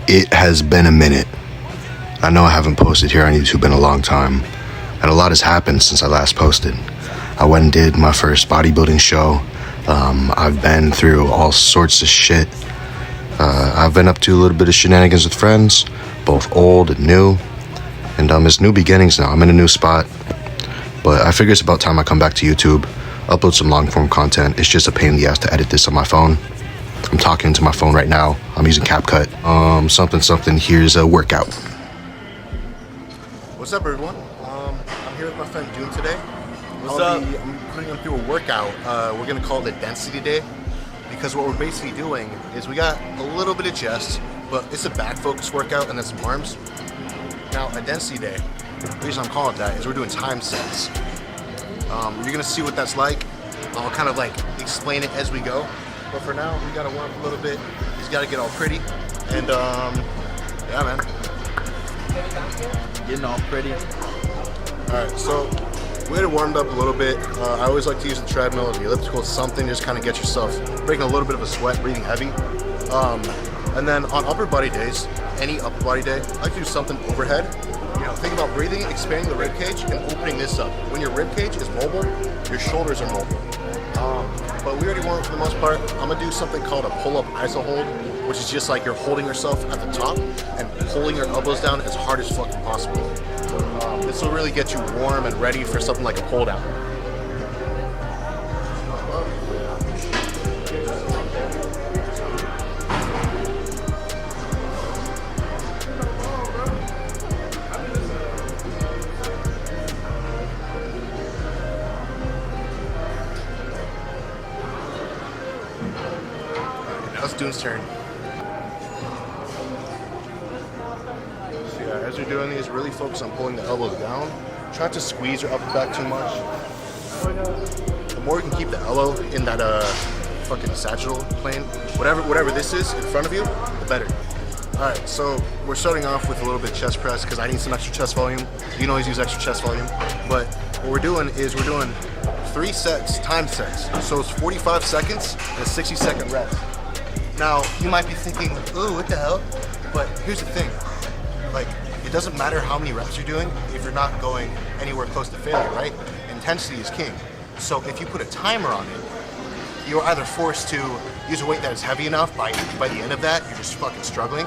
It has been a minute. I know I haven't posted here on YouTube in a long time, and a lot has happened since I last posted. I went and did my first bodybuilding show. I've been through all sorts of shit. I've been up to a little bit of shenanigans with friends, both old and new. And it's new beginnings now. I'm in a new spot. But I figure it's about time I come back to YouTube, upload some long form content. It's just a pain in the ass to edit this on my phone. I'm talking to my phone right now. I'm using CapCut. Something. Here's a workout. What's up, everyone? I'm here with my friend Didnt today. What's up? I'm putting him through a workout. We're gonna call it a density day, because what we're basically doing is we got a little bit of chest, but it's a back focus workout and then some arms. Now, a density day, the reason I'm calling it that is we're doing time sets. You're gonna see what that's like. I'll kind of like explain it as we go. But for now, we gotta warm up a little bit. He's gotta get all pretty. And yeah, man. Getting all pretty. Alright, so we had it warmed up a little bit. I always like to use the treadmill or the elliptical, something just kind of get yourself breaking a little bit of a sweat, breathing heavy. And then on upper body days, any upper body day, I like to do something overhead. You know, think about breathing, expanding the rib cage, and opening this up. When your rib cage is mobile, your shoulders are mobile. But we already warmed up for the most part. I'm gonna do something called a pull-up iso hold, which is just like you're holding yourself at the top and pulling your elbows down as hard as fucking possible. This will really get you warm and ready for something like a pull down. Now it's Didnt's turn. So yeah, as you're doing these, really focus on pulling the elbows down. Try not to squeeze your upper back too much. The more you can keep the elbow in that fucking sagittal plane, whatever this is in front of you, the better. Alright, so we're starting off with a little bit of chest press because I need some extra chest volume. You can always use extra chest volume. But what we're doing is we're doing 3 sets, time sets. So it's 45 seconds and a 60-second rest. Now, you might be thinking, ooh, what the hell? But here's the thing. Like, it doesn't matter how many reps you're doing if you're not going anywhere close to failure, right? Intensity is king. So if you put a timer on it, you're either forced to use a weight that is heavy enough by the end of that, you're just fucking struggling,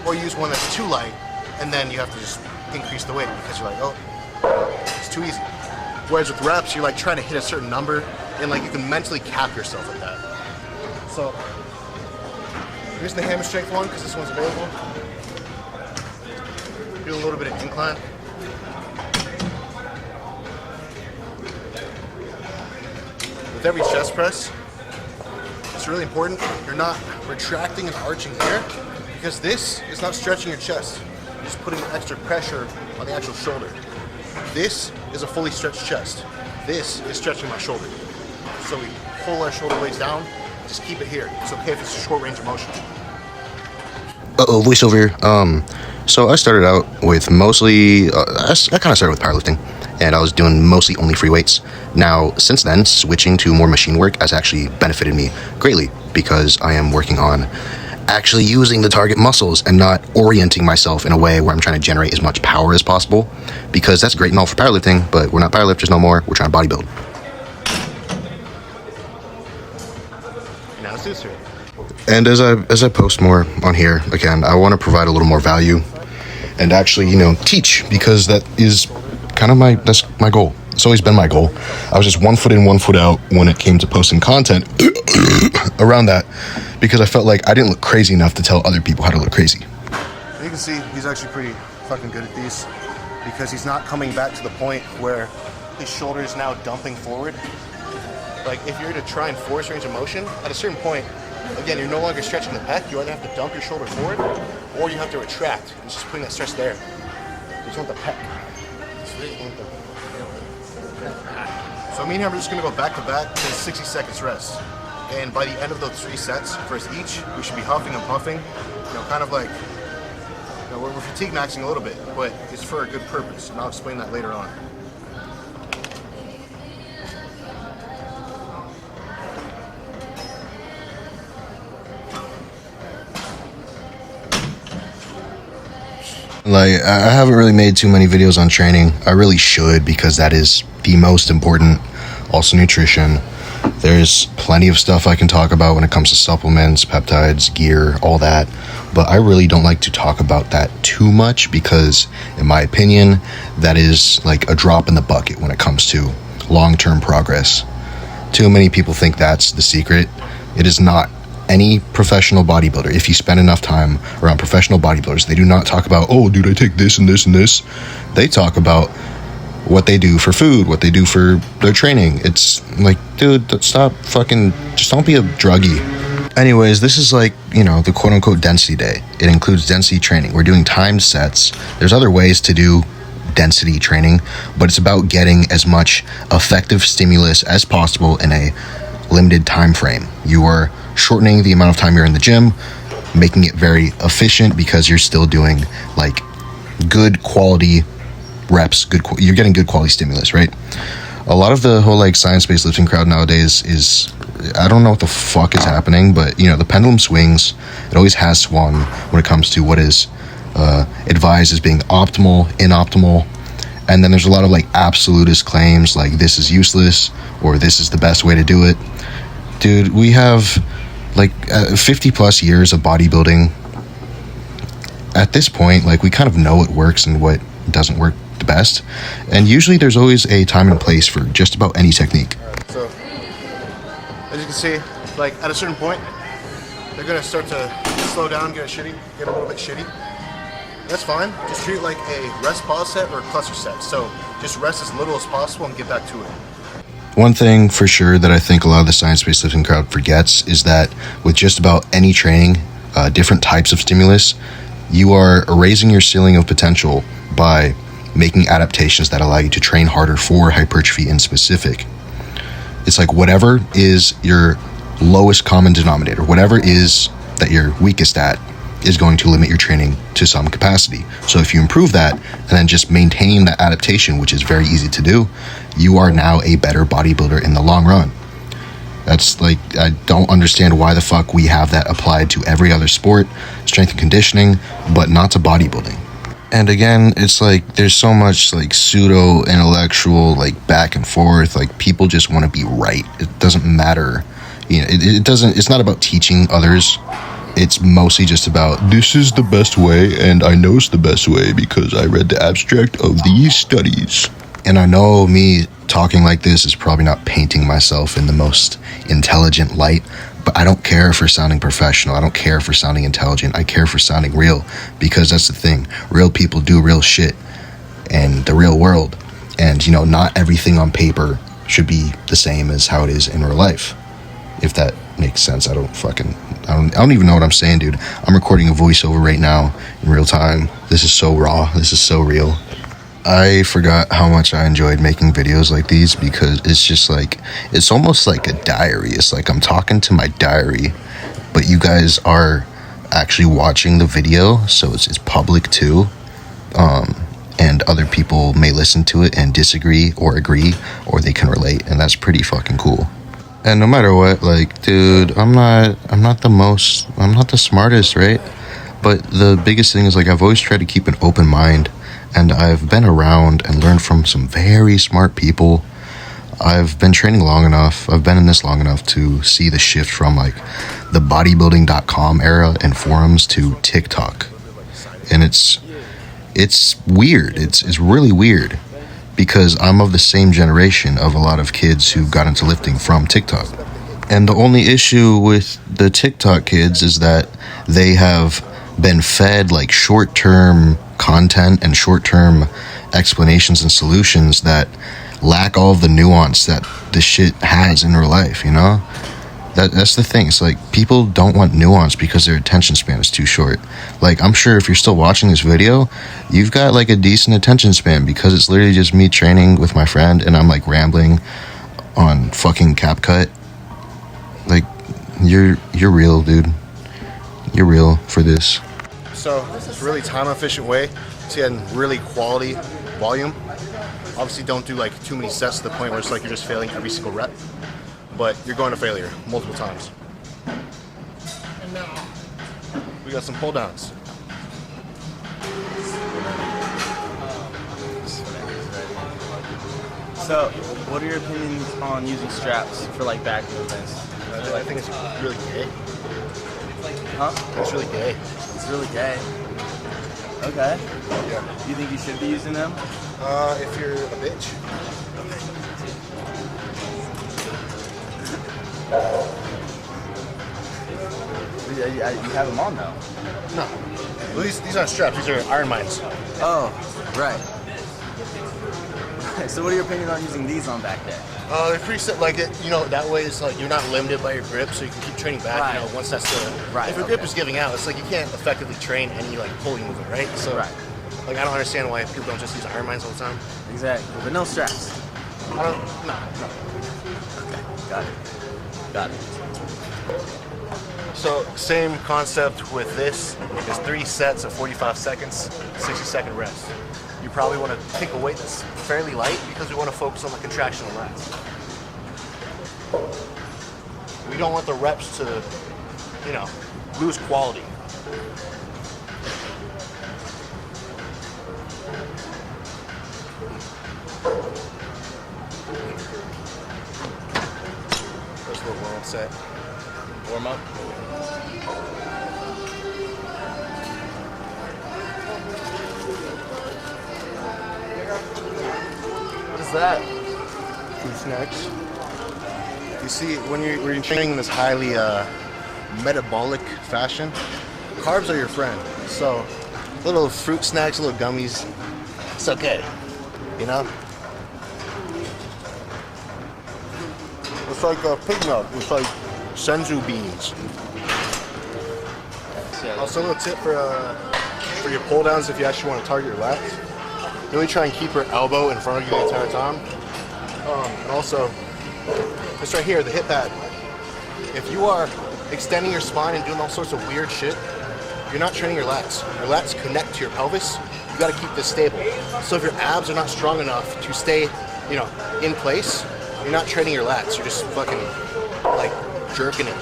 or use one that's too light, and then you have to just increase the weight because you're like, oh, it's too easy. Whereas with reps, you're like trying to hit a certain number, and like you can mentally cap yourself at that. So here's the hammer strength one, because this one's available. Do a little bit of incline. With every chest press, it's really important you're not retracting and arching here, because this is not stretching your chest. You're just putting extra pressure on the actual shoulder. This is a fully stretched chest. This is stretching my shoulder. So we pull our shoulder blades down, just keep it here. It's okay if it's a short range of motion. Voiceover here. So I started out with mostly, I kind of started with powerlifting, and I was doing mostly only free weights. Now, since then, switching to more machine work has actually benefited me greatly, because I am working on actually using the target muscles and not orienting myself in a way where I'm trying to generate as much power as possible, because that's great and all for powerlifting, but we're not powerlifters no more. We're trying to bodybuild. Now it's this turn. And as I post more on here, again, I want to provide a little more value and actually, teach, because that is kind of that's my goal. It's always been my goal. I was just 1 foot in, 1 foot out when it came to posting content around that, because I felt like I didn't look crazy enough to tell other people how to look crazy. You can see he's actually pretty fucking good at these, because he's not coming back to the point where his shoulder is now dumping forward. Like, if you're to try and force range of motion, at a certain point, again, you're no longer stretching the pec. You either have to dump your shoulder forward, or you have to retract. It's just putting that stress there. You just want the pec. So me and him are just gonna go back to back to 60 seconds rest. And by the end of those 3 sets, for us each, we should be huffing and puffing. Kind of like, we're fatigue maxing a little bit, but it's for a good purpose, and I'll explain that later on. Like, I haven't really made too many videos on training. I really should, because that is the most important. Also nutrition. There's plenty of stuff I can talk about when it comes to supplements, peptides, gear, all that. But I really don't like to talk about that too much because, in my opinion, that is like a drop in the bucket when it comes to long-term progress. Too many people think that's the secret. It is not. Any professional bodybuilder, if you spend enough time around professional bodybuilders, they do not talk about, oh, dude, I take this and this and this. They talk about what they do for food, what they do for their training. It's like, dude, stop fucking, just don't be a druggie. Anyways, this is like, you know, the quote-unquote density day. It includes density training. We're doing timed sets. There's other ways to do density training, but it's about getting as much effective stimulus as possible in a limited time frame. You are shortening the amount of time you're in the gym, making it very efficient because you're still doing like good quality reps, you're getting good quality stimulus, right? A lot of the whole like science-based lifting crowd nowadays is, I don't know what the fuck is happening, but you know, the pendulum swings. It always has swung when it comes to what is advised as being optimal, inoptimal. And then there's a lot of like absolutist claims like this is useless or this is the best way to do it. Dude, we have like 50 plus years of bodybuilding. At this point, like we kind of know what works and what doesn't work the best. And usually there's always a time and place for just about any technique. So, as you can see, like at a certain point, they're gonna start to slow down, get a little bit shitty. That's fine. Just treat it like a rest pause set or a cluster set. So just rest as little as possible and get back to it. One thing for sure that I think a lot of the science-based lifting crowd forgets is that with just about any training, different types of stimulus, you are raising your ceiling of potential by making adaptations that allow you to train harder for hypertrophy in specific. It's like whatever is your lowest common denominator, whatever is that you're weakest at, is going to limit your training to some capacity. So if you improve that and then just maintain that adaptation, which is very easy to do, you are now a better bodybuilder in the long run. That's like, I don't understand why the fuck we have that applied to every other sport, strength and conditioning, but not to bodybuilding. And again, it's like there's so much like pseudo intellectual like back and forth, like people just want to be right. It doesn't matter, you know, it's not about teaching others. It's mostly just about, this is the best way, and I know it's the best way because I read the abstract of these studies. And I know me talking like this is probably not painting myself in the most intelligent light, but I don't care for sounding professional. I don't care for sounding intelligent. I care for sounding real, because that's the thing. Real people do real shit in the real world. And, you know, not everything on paper should be the same as how it is in real life. If that makes sense. I don't even know what I'm saying, dude. I'm recording a voiceover right now in real time. This is so raw. This is so real. I forgot how much I enjoyed making videos like these, because it's just like, it's almost like a diary. It's like I'm talking to my diary, but you guys are actually watching the video, so it's public too. And other people may listen to it and disagree or agree, or they can relate, and that's pretty fucking cool. And no matter what, like, dude, I'm not the smartest, right? But the biggest thing is, like, I've always tried to keep an open mind, and I've been around and learned from some very smart people. I've been training long enough, I've been in this long enough to see the shift from, like, the bodybuilding.com era and forums to TikTok. And it's weird, it's really weird. Because I'm of the same generation of a lot of kids who got into lifting from TikTok. And the only issue with the TikTok kids is that they have been fed like short-term content and short-term explanations and solutions that lack all of the nuance that this shit has in real life, you know? That's the thing. It's like people don't want nuance because their attention span is too short. Like, I'm sure if you're still watching this video, you've got like a decent attention span, because it's literally just me training with my friend and I'm like rambling on fucking CapCut. Like, you're real, dude. You're real for this. So it's a really time efficient way to get really quality volume. Obviously don't do like too many sets to the point where it's like you're just failing every single rep. But you're going to failure multiple times. And now we got some pull downs. So, what are your opinions on using straps for like back movements? I think it's really gay. Huh? It's really gay. It's really gay. Okay. Yeah. Do you think you should be using them? If you're a bitch. You have them on though. No. Well, these aren't straps. These are iron mines. Oh, right. So what are your opinions on using these on back day? They're pretty set. Like it, that way it's like you're not limited by your grip, so you can keep training back. Right. Once that's the Right, If your grip is giving out, it's like you can't effectively train any like pulling movement, right? So, Right. like I don't understand why people don't just use iron mines all the time. Exactly. But no straps. I don't. No. Okay. Got it. Got it. So same concept with this. It's 3 sets of 45 seconds, 60-second rest. You probably want to pick a weight that's fairly light because we want to focus on the contraction of lats. We don't want the reps to, lose quality. That's a little warm set. Warm up. What is that? Food snacks. You see, when you're training in this highly metabolic fashion, carbs are your friend. So, little fruit snacks, little gummies, it's okay. It's like pig milk. It's like senzu beans. Also, a little tip for your pull downs if you actually want to target your lats. Really try and keep your elbow in front of you the entire time. And also, this right here, the hip pad. If you are extending your spine and doing all sorts of weird shit, you're not training your lats. Your lats connect to your pelvis. You got to keep this stable. So if your abs are not strong enough to stay, in place, you're not training your lats. You're just fucking like jerking it.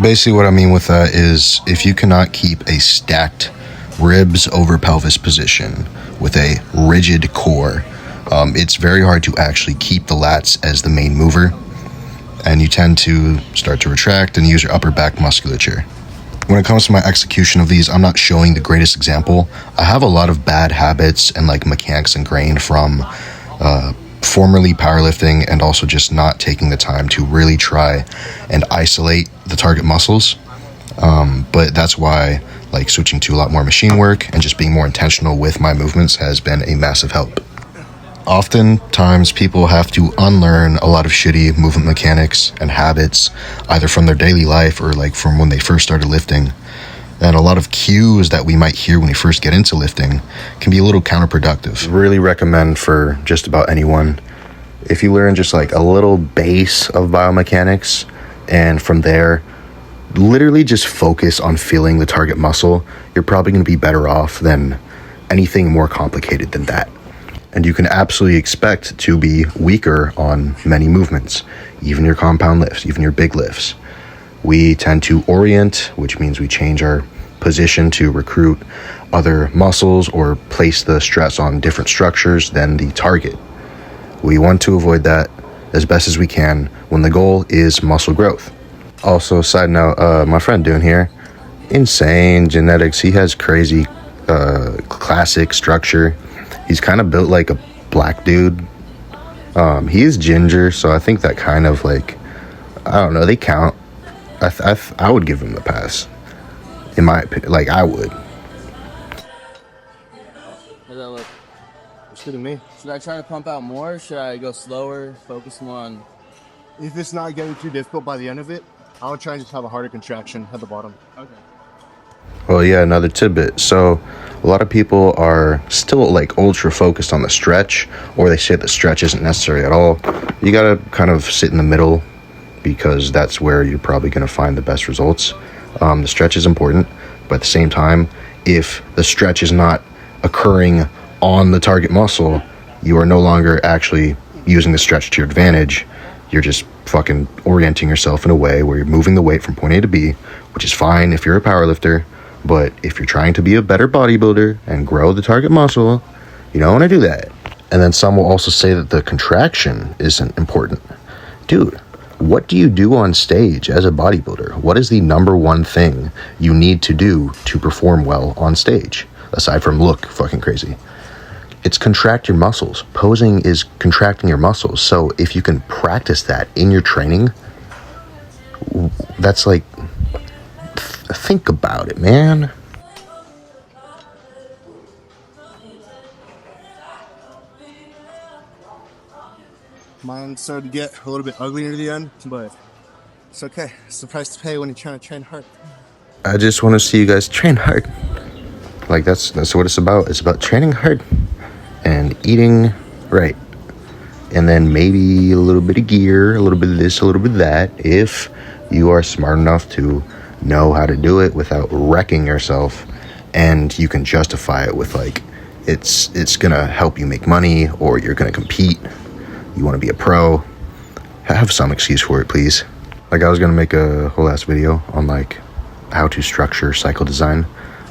Basically, what I mean with that is if you cannot keep a stacked ribs over pelvis position with a rigid core, it's very hard to actually keep the lats as the main mover, and you tend to start to retract and use your upper back musculature. When it comes to my execution of these, I'm not showing the greatest example. I have a lot of bad habits and mechanics ingrained from formerly powerlifting and also just not taking the time to really try and isolate the target muscles. But that's why switching to a lot more machine work and just being more intentional with my movements has been a massive help. Oftentimes people have to unlearn a lot of shitty movement mechanics and habits, either from their daily life or from when they first started lifting. And a lot of cues that we might hear when we first get into lifting can be a little counterproductive. Really recommend for just about anyone, if you learn just a little base of biomechanics, and from there literally just focus on feeling the target muscle, you're probably going to be better off than anything more complicated than that. And you can absolutely expect to be weaker on many movements, even your compound lifts, even your big lifts. We tend to orient, which means we change our position to recruit other muscles or place the stress on different structures than the target. We want to avoid that as best as we can when the goal is muscle growth. Also, side note, my friend Didnt here, insane genetics. He has crazy classic structure. He's kind of built like a black dude. He is ginger, so I think that kind of I don't know, they count. I would give him the pass, in my opinion. I would. How does that look? It's good to me. Should I try to pump out more? Or should I go slower, focus more on... If it's not getting too difficult by the end of it, I would try and just have a harder contraction at the bottom. Okay. Well, yeah, another tidbit. So a lot of people are still ultra focused on the stretch, or they say the stretch isn't necessary at all. You gotta kind of sit in the middle, because that's where you're probably going to find the best results. The stretch is important, but at the same time, if the stretch is not occurring on the target muscle, you are no longer actually using the stretch to your advantage. You're just fucking orienting yourself in a way where you're moving the weight from point A to B, which is fine if you're a powerlifter, but if you're trying to be a better bodybuilder and grow the target muscle, you don't want to do that. And then some will also say that the contraction isn't important. Dude, what do you do on stage as a bodybuilder? What is the number one thing you need to do to perform well on stage? Aside from look fucking crazy. It's contract your muscles. Posing is contracting your muscles. So if you can practice that in your training, that's like, think about it, man. Mine started to get a little bit ugly near the end, but it's okay. It's the price to pay when you're trying to train hard. I just want to see you guys train hard. Like that's what it's about. It's about training hard and eating right. And then maybe a little bit of gear, a little bit of this, a little bit of that, if you are smart enough to know how to do it without wrecking yourself, and you can justify it with like it's gonna help you make money, or you're gonna compete, you want to be a pro. Have some excuse for it, please. Like I was gonna make a whole ass video on like how to structure cycle design,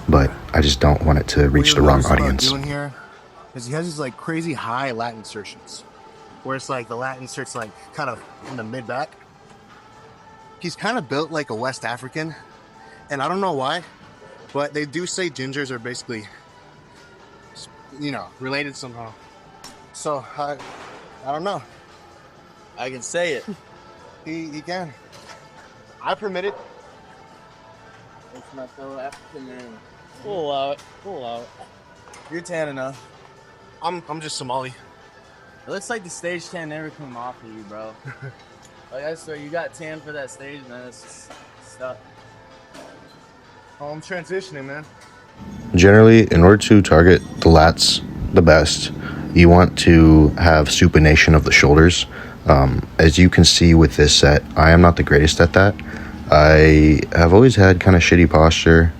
but I just don't want it to reach the wrong audience. Doing here is he has these like crazy high lat insertions, where it's like the lat inserts like kind of in the mid back. He's kind of built like a West African, and I don't know why, but they do say gingers are basically, you know, related somehow. So I don't know. I can say it. He can. I permit it. It's my fellow African man. We'll allow it. We'll allow it. You're tan enough. I'm just Somali. It looks like the stage tan never came off of you, bro. Like I swear, you got tan for that stage, man. It's just stuck. Oh, I'm transitioning, man. Generally, in order to target the lats the best, you want to have supination of the shoulders. As you can see with this set, I am not the greatest at that. I have always had kind of shitty posture,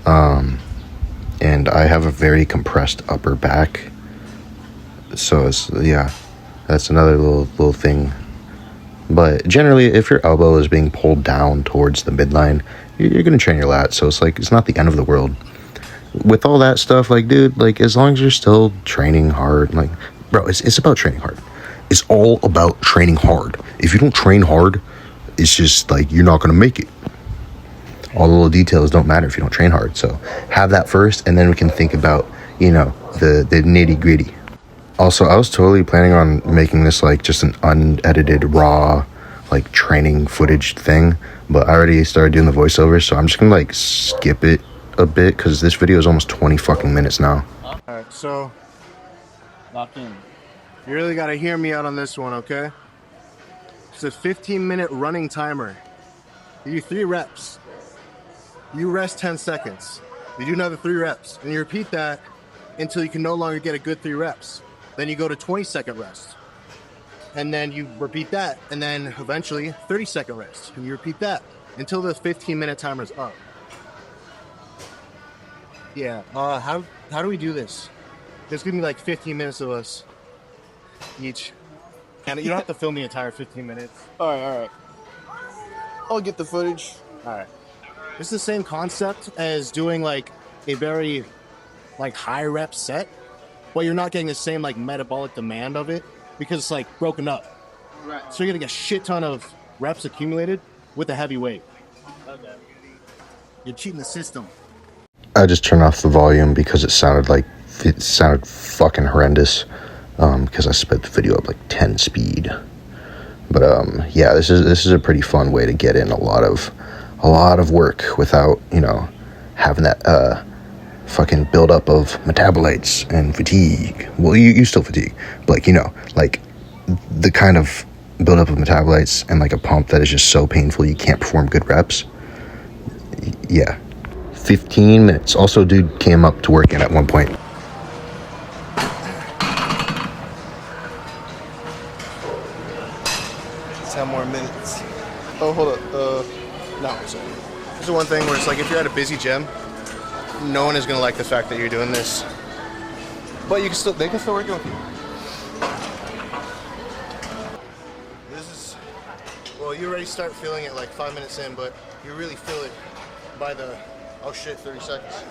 and I have a very compressed upper back. So it's, yeah, that's another little thing. But generally, if your elbow is being pulled down towards the midline, you're going to train your lats. So it's like, it's not the end of the world. With all that stuff, like, dude, like, as long as you're still training hard, like, bro, it's about training hard. It's all about training hard. If you don't train hard, it's just like, you're not going to make it. All the little details don't matter if you don't train hard. So have that first, and then we can think about, you know, the nitty gritty. Also, I was totally planning on making this like just an unedited, raw, like training footage thing, but I already started doing the voiceover, so I'm just gonna like skip it a bit because this video is almost 20 fucking minutes now. All right, so Lock in. you really got to hear me out on this one, okay? It's a 15-minute running timer. You do 3 reps. You rest 10 seconds. You do another 3 reps, and you repeat that until you can no longer get a good 3 reps. Then you go to 20-second rest. And then you repeat that, and then eventually 30-second rest. And you repeat that until the 15-minute timer's up. Yeah, how do we do this? There's gonna be like 15 minutes of us each. And you don't have to film the entire 15 minutes. All right. I'll get the footage. All right. It's the same concept as doing like a very like high rep set, but you're not getting the same like metabolic demand of it because it's like broken up. Right. So you're getting a shit ton of reps accumulated with a heavy weight. Okay. You're cheating the system. I just turned off the volume because it sounded fucking horrendous, because I sped the video up like 10 speed. But yeah, this is a pretty fun way to get in a lot of work without, you know, having that fucking buildup of metabolites and fatigue. Well, you still fatigue, but like, you know, like the kind of buildup of metabolites and like a pump that is just so painful you can't perform good reps. Yeah. 15 minutes. Also, dude came up to work in at one point. 10 more minutes. Oh, hold up. No, sorry. This is one thing where it's like if you're at a busy gym, no one is gonna like the fact that you're doing this. But they can still work with you. This is, well, you already start feeling it like 5 minutes in, but you really feel it by the, oh shit, 30 seconds.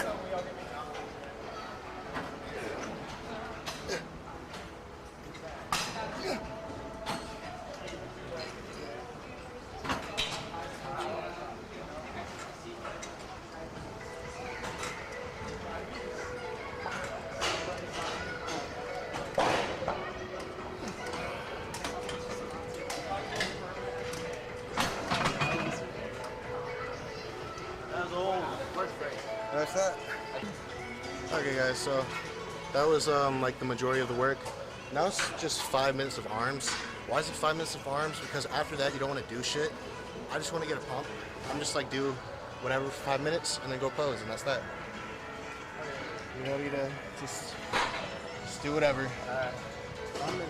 Okay, guys, so that was like the majority of the work. Now it's just 5 minutes of arms. Why is it 5 minutes of arms? Because after that, you don't want to do shit. I just want to get a pump. I'm just like do whatever for 5 minutes and then go pose, and that's that. You ready to just do whatever?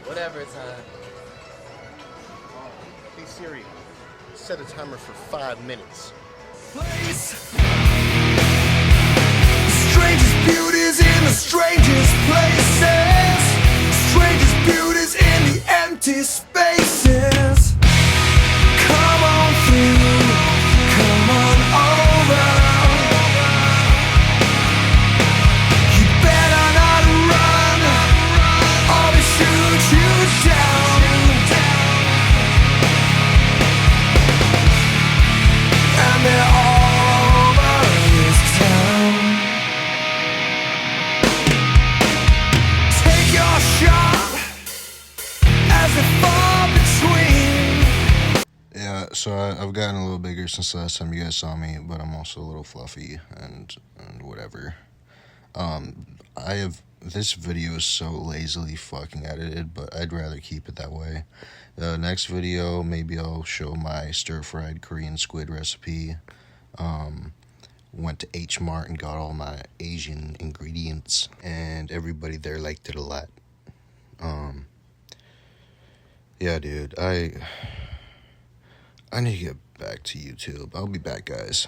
Whatever time. Hey Siri, set a timer for 5 minutes. Place. Strangest beauties in the strangest places. Strangest beauties in the empty spaces. Come on through, come on over. You better not run, or they shoot you down. And they're all over this town. Take your shot as they fall between. Yeah, so I've gotten a little bigger since the last time you guys saw me, but I'm also a little fluffy and whatever. This video is so lazily fucking edited, but I'd rather keep it that way. Next video, maybe I'll show my stir-fried Korean squid recipe. Went to H Mart and got all my Asian ingredients, and everybody there liked it a lot. Yeah, dude, I need to get back to YouTube. I'll be back, guys.